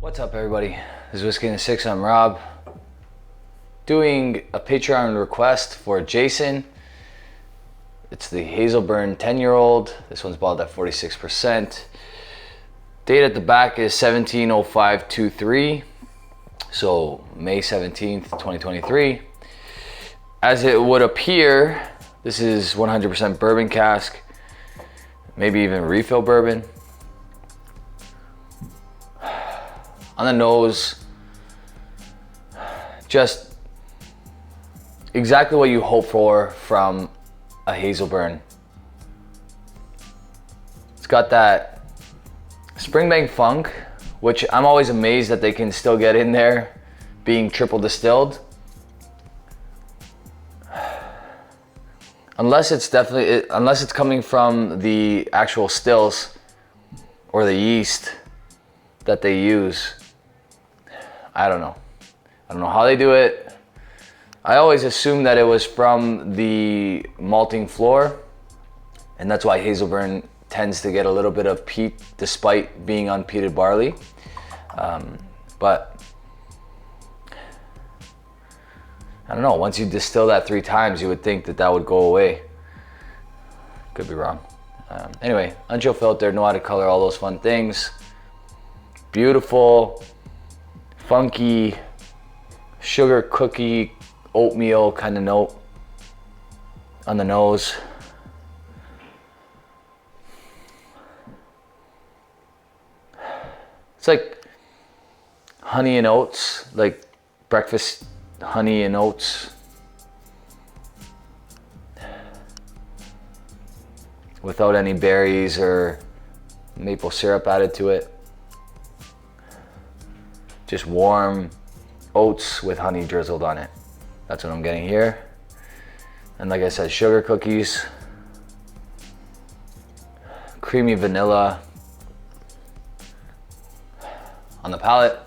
What's up, everybody? This is Whiskey in the Six. I'm Rob. Doing a Patreon request for Jason. It's the Hazelburn 10-year-old. This one's bottled at 46%. Date at the back is 17/05/23. So May 17th, 2023. As it would appear, this is 100% bourbon cask, maybe even refill bourbon. On the nose, just exactly what you hope for from a Hazelburn. It's got that Springbank funk, which I'm always amazed that they can still get in there, being triple distilled. Unless it's coming from the actual stills or the yeast that they use. I don't know how they do it. I always assumed that it was from the malting floor, and that's why Hazelburn tends to get a little bit of peat despite being unpeated barley. But I don't know, once you distill that 3 times, you would think that that would go away. Could be wrong. Anyway, unchill filtered, no added color, all those fun things. Beautiful, funky, sugar cookie, oatmeal kind of note on the nose. It's like honey and oats, like breakfast honey and oats. Without any berries or maple syrup added to it. Just warm oats with honey drizzled on it. That's what I'm getting here. And like I said, sugar cookies, creamy vanilla on the palate.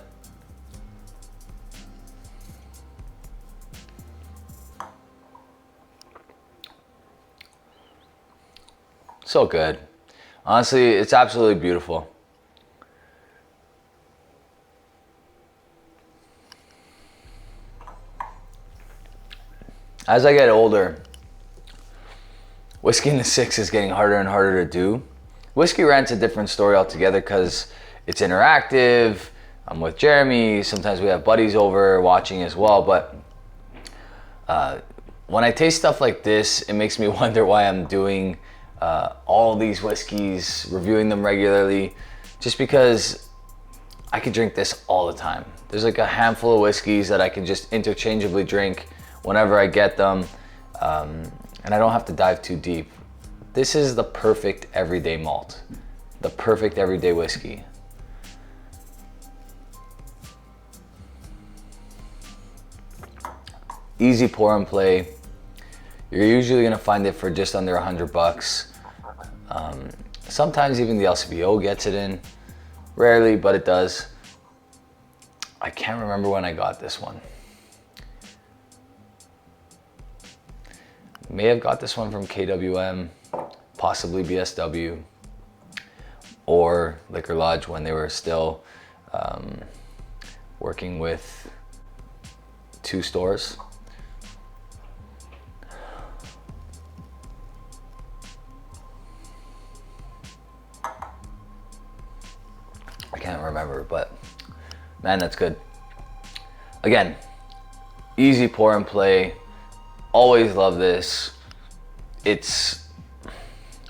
So good. Honestly, it's absolutely beautiful. As I get older, Whiskey in the Six is getting harder and harder to do. Whiskey Rant's a different story altogether because it's interactive. I'm with Jeremy. Sometimes we have buddies over watching as well. But when I taste stuff like this, it makes me wonder why I'm doing all these whiskeys, reviewing them regularly, just because I could drink this all the time. There's like a handful of whiskeys that I can just interchangeably drink whenever I get them, and I don't have to dive too deep. This is the perfect everyday malt, the perfect everyday whiskey. Easy pour and play. You're usually gonna find it for just under $100. Sometimes even the LCBO gets it in. Rarely, but it does. I can't remember when I got this one. May have got this one from KWM, possibly BSW, or Liquor Lodge when they were still working with 2 stores. I can't remember, but man, that's good. Again, easy pour and play. Always love this. You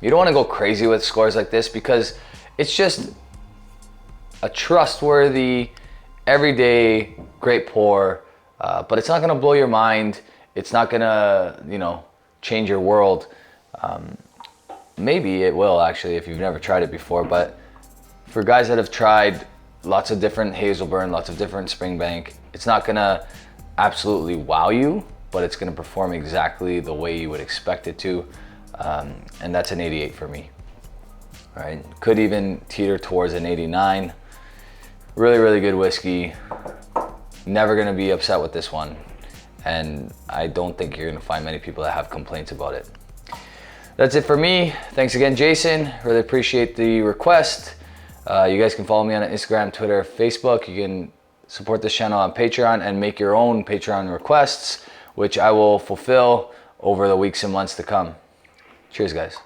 don't want to go crazy with scores like this because it's just a trustworthy, everyday, great pour, but it's not gonna blow your mind. It's not gonna, change your world. Maybe it will actually if you've never tried it before, but for guys that have tried lots of different Hazelburn, lots of different Springbank, it's not gonna absolutely wow you, but it's gonna perform exactly the way you would expect it to. And that's an 88 for me, right? Could even teeter towards an 89. Really, really good whiskey. Never gonna be upset with this one. And I don't think you're gonna find many people that have complaints about it. That's it for me. Thanks again, Jason. Really appreciate the request. You guys can follow me on Instagram, Twitter, Facebook. You can support this channel on Patreon and make your own Patreon requests, which I will fulfill over the weeks and months to come. Cheers, guys.